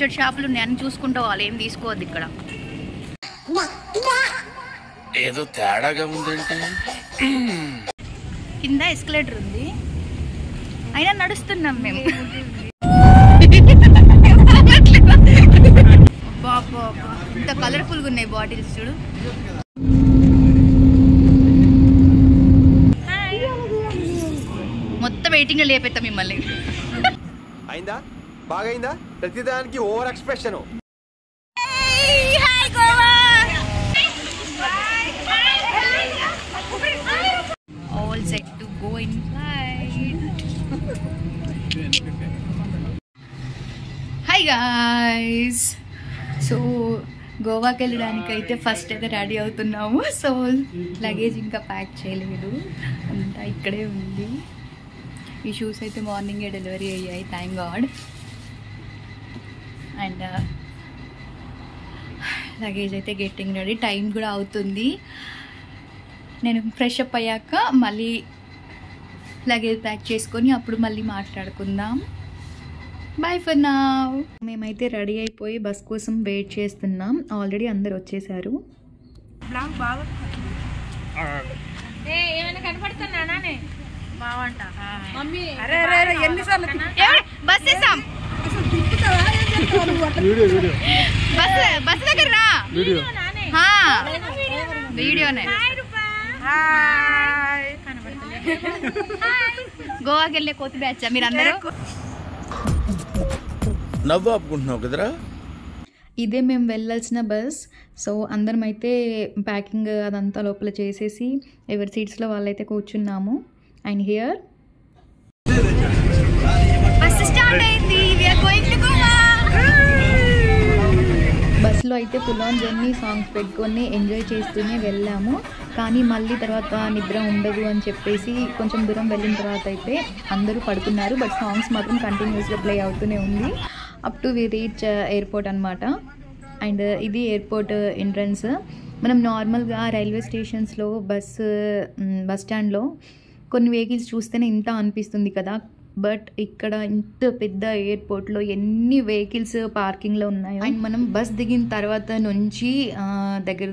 బొచ్చడి షాపులు ఉన్నాయి, అన్ని చూసుకుంటూ వాళ్ళు ఏం తీసుకోవద్దు ఇక్కడ. ఏదో తేడాగా ఉందంటే కింద ఎస్కలేటర్ ఉంది, అయినా నడుస్తున్నాం మేము. బాబా ఇంత కలర్ఫుల్గా ఉన్నాయి బాటిల్స్ చూడు. మొత్తం వెయిటింగ్ లో లేపేస్తాం మిమ్మల్ని. అయిందా బాగైందా ప్రతిదానికి over expression. All set to go in flight. Hi guys. So గోవాకి వెళ్ళడానికి అయితే ఫస్ట్ అయితే రెడీ అవుతున్నాము. సో లగేజ్ ఇంకా ప్యాక్ చేయలేదు, అంతా ఇక్కడే ఉంది. ఈ షూస్ అయితే మార్నింగే డెలివరీ అయ్యాయి, థ్యాంక్ గాడ్. అండ్ లగేజ్ అయితే గెట్టింగ్ రెడీ, టైం కూడా అవుతుంది. నేను ఫ్రెష్ అప్ అయ్యాక మళ్ళీ లగేజ్ ప్యాక్ చేసుకొని అప్పుడు మళ్ళీ మాట్లాడుకుందాం. By for now. మేమైతే రెడీ అయిపోయి బస్ కోసం వెయిట్ చేస్తున్నాం. ఆల్రెడీ అందరు వచ్చేసారు. బస్ దగ్గర రా, వీడియోనే. గోవాకి వెళ్ళే కోతి బ్యాచ్ మీరు అందరూ. నవ్వు ఆపుకుంటున్నావు కదరా. ఇదే మేము వెళ్ళాల్సిన బస్. సో అందరం అయితే ప్యాకింగ్ అదంతా లోపల చేసేసి ఎవరి సీట్స్లో వాళ్ళైతే కూర్చున్నాము. అండ్ హియర్ బస్ స్టార్ట్ అయింది. బస్సులో అయితే ఫుల్ ఆన్ జర్నీ, సాంగ్స్ పెట్టుకొని ఎంజాయ్ చేస్తూనే వెళ్ళాము. కానీ మళ్ళీ తర్వాత నిద్ర ఉండదు అని చెప్పేసి కొంచెం దూరం వెళ్ళిన తర్వాత అయితే అందరూ పడుకున్నారు. బట్ సాంగ్స్ మాత్రం కంటిన్యూస్గా ప్లే అవుతూనే ఉంది up to we reach airport అనమాట. అండ్ ఇది ఎయిర్పోర్ట్ ఎంట్రన్స్. మనం నార్మల్గా రైల్వే స్టేషన్స్లో బస్ స్టాండ్లో కొన్ని వెహికల్స్ చూస్తేనే ఇంత అనిపిస్తుంది కదా. బట్ ఇక్కడ ఇంత పెద్ద ఎయిర్పోర్ట్లో ఎన్ని వెహికల్స్ పార్కింగ్లో ఉన్నాయో. అండ్ మనం బస్ దిగిన తర్వాత నుంచి దగ్గర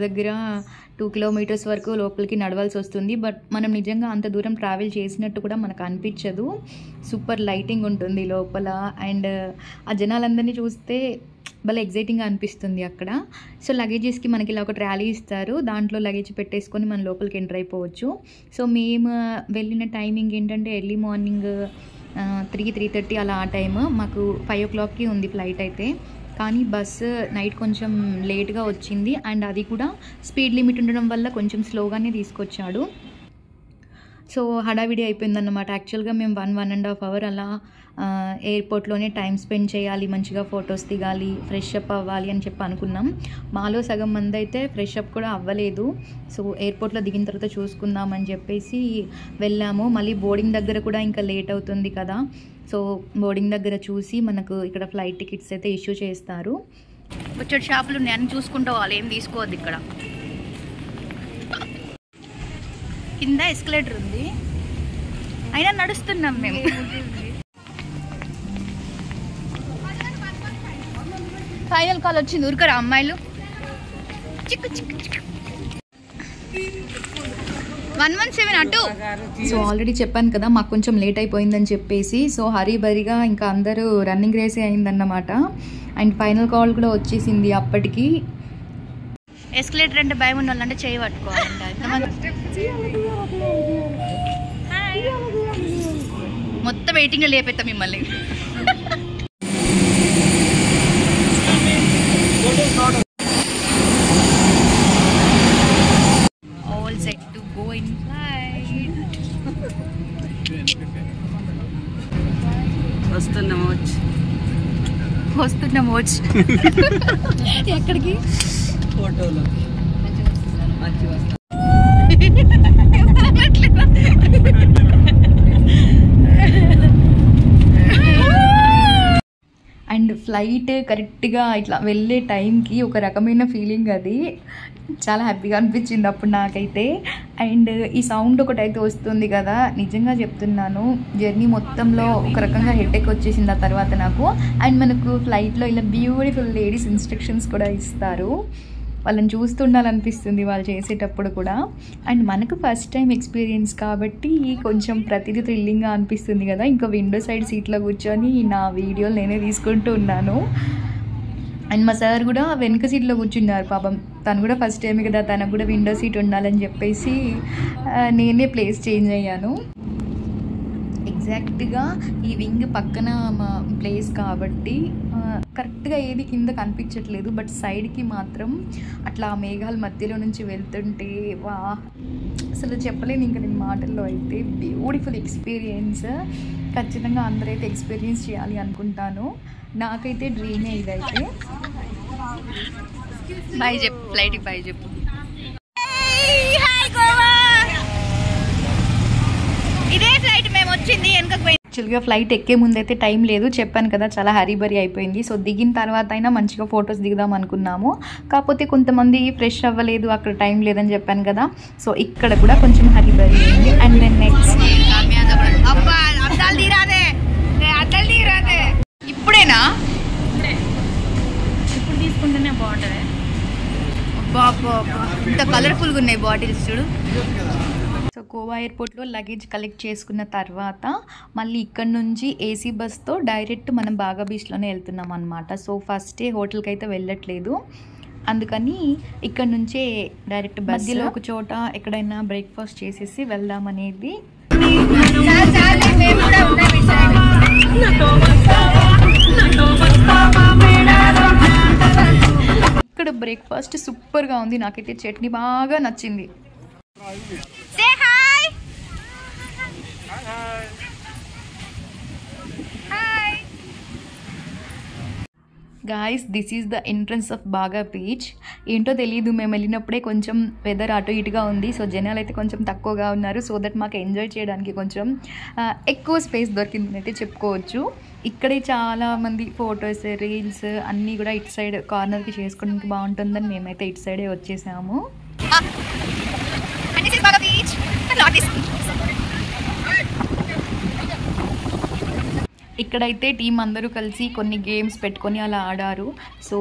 2 kilometers వరకు లోపలికి నడవాల్సి వస్తుంది. బట్ మనం నిజంగా అంత దూరం ట్రావెల్ చేసినట్టు కూడా మనకు అనిపించదు. సూపర్ లైటింగ్ ఉంటుంది లోపల. అండ్ ఆ జనాలందరినీ చూస్తే భలే ఎగ్జైటింగ్గా అనిపిస్తుంది అక్కడ. సో లగేజెస్కి మనకి ఇలా ఒక ట్రాలీ ఇస్తారు, దాంట్లో లగేజ్ పెట్టేసుకొని మనం లోపలికి ఎంటర్ అయిపోవచ్చు. సో మేము వెళ్ళిన టైమింగ్ ఏంటంటే ఎర్లీ మార్నింగ్ 3:30 అలా ఆ టైమ్. మాకు 5 o'clockకి ఉంది ఫ్లైట్ అయితే. కానీ బస్సు నైట్ కొంచెం లేట్గా వచ్చింది. అండ్ అది కూడా స్పీడ్ లిమిట్ ఉండడం వల్ల కొంచెం స్లోగానే తీసుకొచ్చాడు. సో హడావిడి అయిపోయిందన్నమాట. యాక్చువల్గా మేము 1.5 hour అలా ఎయిర్పోర్ట్లోనే టైం స్పెండ్ చేయాలి, మంచిగా ఫొటోస్ దిగాలి, ఫ్రెష్ అప్ అవ్వాలి అని చెప్పి అనుకున్నాం. మాలో సగం మంది అయితే ఫ్రెష్ అప్ కూడా అవ్వలేదు. సో ఎయిర్పోర్ట్లో దిగిన తర్వాత చూసుకుందామని చెప్పేసి వెళ్ళాము. మళ్ళీ బోర్డింగ్ దగ్గర కూడా ఇంకా లేట్ అవుతుంది కదా. సో బోర్డింగ్ దగ్గర చూసి మనకు ఇక్కడ ఫ్లైట్ టికెట్స్ అయితే ఇష్యూ చేస్తారు. బొచ్చడి షాపులు ఉన్నాయి, అన్ని చూసుకుంటూ వాళ్ళు ఏం తీసుకోవద్దు ఇక్కడ. కింద ఎస్కలేటర్ ఉంది, అయినా నడుస్తున్నాం మేము. ఫైనల్ కాల్ వచ్చింది, ఊరుకరా అమ్మాయిలు. చిక్కు చిక్కు చిక్కు 117 అటు. సో ఆల్రెడీ చెప్పాను కదా మాకు కొంచెం లేట్ అయిపోయిందని చెప్పేసి. సో హరీబరీగా ఇంకా అందరూ రన్నింగ్ రేసే అయిందన్నమాట. అండ్ ఫైనల్ కాల్ కూడా వచ్చేసింది అప్పటికి. ఎస్కలేటర్ అంటే భయం ఉన్న వాళ్ళంటే చేయి పట్టుకోవాలంట. మొత్తం వెయిటింగ్ లో లేపేస్తాం మిమ్మల్ని. All set to go in flight. వస్తున్నాము వచ్చి ఎక్కడికి? ఫోటోలో అండ్ ఫ్లైట్ కరెక్ట్గా ఇట్లా వెళ్ళే టైంకి ఒక రకమైన ఫీలింగ్ అది. చాలా హ్యాపీగా అనిపించింది అప్పుడు నాకైతే. అండ్ ఈ సౌండ్ ఒకటైతే వస్తుంది కదా, నిజంగా చెప్తున్నాను జర్నీ మొత్తంలో ఒక రకంగా హెడేక్ వచ్చేసింది ఆ తర్వాత నాకు. అండ్ మనకు ఫ్లైట్లో ఇలా బ్యూటిఫుల్ లేడీస్ ఇన్స్ట్రక్షన్స్ కూడా ఇస్తారు, వాళ్ళని చూస్తుండాలనిపిస్తుంది వాళ్ళు చేసేటప్పుడు కూడా. అండ్ మనకు ఫస్ట్ టైం ఎక్స్పీరియన్స్ కాబట్టి కొంచెం ప్రతిదీ థ్రిల్లింగ్గా అనిపిస్తుంది కదా. ఇంకా విండో సైడ్ సీట్లో కూర్చొని నా వీడియోలు నేనే తీసుకుంటూ ఉన్నాను. అండ్ మా సార్ కూడా వెనుక సీట్లో కూర్చున్నారు పాపం, తను కూడా ఫస్ట్ టైం కదా, తనకు కూడా విండో సీట్ ఉండాలని చెప్పేసి నేనే ప్లేస్ చేంజ్ అయ్యాను. ఎగ్జాక్ట్గా ఈ వింగ్ పక్కన మా ప్లేస్ కాబట్టి కరెక్ట్గా ఏది కింద కనిపించట్లేదు, బట్ సైడ్కి మాత్రం అట్లా మేఘాల మధ్యలో నుంచి వెళ్తుంటే వా, అసలు చెప్పలేను ఇంకా నేను మాటల్లో. అయితే బ్యూటిఫుల్ ఎక్స్పీరియన్స్, ఖచ్చితంగా అందరైతే ఎక్స్పీరియన్స్ చేయాలి అనుకుంటాను. నాకైతే డ్రీమే ఇదైతే. బాయ్ చెప్పు, ఫ్లైట్కి బాయ్ చెప్పు. ఇదే ఫ్లైట్ మేము వచ్చింది వెనకకు. యాక్చువల్గా ఫ్లైట్ ఎక్కే ముందైతే టైం లేదు, చెప్పాను కదా చాలా హరీబరీ అయిపోయింది. సో దిగిన తర్వాత అయినా మంచిగా ఫొటోస్ దిగుదాం అనుకున్నాము, కాకపోతే కొంతమంది ఫ్రెష్ అవ్వలేదు, అక్కడ టైం లేదని చెప్పాను కదా. సో ఇక్కడ కూడా కొంచెం హరీబరీ అయింది. అండ్ దెన్ నెక్స్ట్ ఇప్పుడేనా, ఇప్పుడు తీసుకుంటేనే బాగుంటుంది. ఇంత కలర్ఫుల్గా ఉన్నాయి బాటిల్స్ చూడు. సో గోవా ఎయిర్పోర్ట్లో లగేజ్ కలెక్ట్ చేసుకున్న తర్వాత మళ్ళీ ఇక్కడ నుంచి ఏసీ బస్తో డైరెక్ట్ మనం బాగా బీచ్లోనే వెళ్తున్నాం అనమాట. సో ఫస్ట్ డే హోటల్కి అయితే వెళ్ళట్లేదు, అందుకని ఇక్కడ నుంచే డైరెక్ట్ బస్సులో ఒక చోట ఎక్కడైనా బ్రేక్ఫాస్ట్ చేసేసి వెళ్దామనేది. ఇక్కడ బ్రేక్ఫాస్ట్ సూపర్గా ఉంది, నాకైతే చట్నీ బాగా నచ్చింది. Guys, this is the entrance of బాగా బీచ్. ఏంటో తెలియదు, మేము వెళ్ళినప్పుడే కొంచెం వెదర్ అటు ఇటుగా ఉంది, సో జనాలు అయితే కొంచెం తక్కువగా ఉన్నారు. సో దట్ మాకు ఎంజాయ్ చేయడానికి కొంచెం ఎక్కువ స్పేస్ దొరికిందని అయితే చెప్పుకోవచ్చు. ఇక్కడే చాలామంది ఫొటోస్, రీల్స్ అన్నీ కూడా ఇటు సైడ్ కార్నర్కి చేసుకోవడానికి బాగుంటుందని మేమైతే ఇటు సైడే వచ్చేసాము. ఇక్కడైతే టీం అందరూ కలిసి కొన్ని గేమ్స్ పెట్టుకొని అలా ఆడారు. సో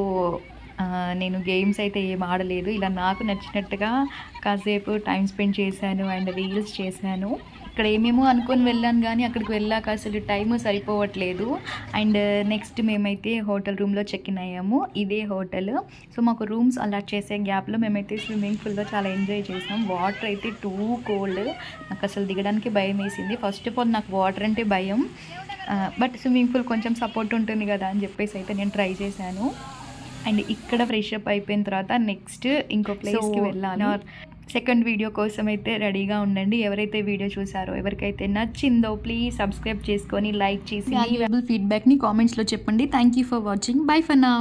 నేను గేమ్స్ అయితే ఏం ఆడలేదు, ఇలా నాకు నచ్చినట్టుగా కాసేపు టైం స్పెండ్ చేశాను అండ్ రీల్స్ చేశాను. ఇక్కడ ఏమేమో అనుకొని వెళ్ళాను కానీ అక్కడికి వెళ్ళాక అసలు టైం సరిపోవట్లేదు. అండ్ నెక్స్ట్ మేమైతే హోటల్ రూమ్లో చెక్ ఇన్ అయ్యాము, ఇదే హోటల్. సో మాకు రూమ్స్ అలాట్ చేసే గ్యాప్లో మేమైతే స్విమ్మింగ్ పూల్లో చాలా ఎంజాయ్ చేసాం. వాటర్ అయితే టూ కోల్డ్, నాకు అసలు దిగడానికి భయం వేసింది. ఫస్ట్ ఆఫ్ ఆల్ నాకు వాటర్ అంటే భయం, బట్ స్విమ్మింగ్ పూల్ కొంచెం సపోర్ట్ ఉంటుంది కదా అని చెప్పేసి అయితే నేను ట్రై చేశాను. అండ్ ఇక్కడ ఫ్రెష్ అప్ అయిపోయిన తర్వాత నెక్స్ట్ ఇంకో ప్లేస్కి వెళ్ళాలి. సెకండ్ వీడియో కోసం అయితే రెడీగా ఉండండి. ఎవరైతే వీడియో చూసారో, ఎవరికైతే నచ్చిందో ప్లీజ్ సబ్స్క్రైబ్ చేసుకొని లైక్ చేసి వాల్యుయబుల్ ఫీడ్బ్యాక్ని కామెంట్స్లో చెప్పండి. Thank you for watching. By for now.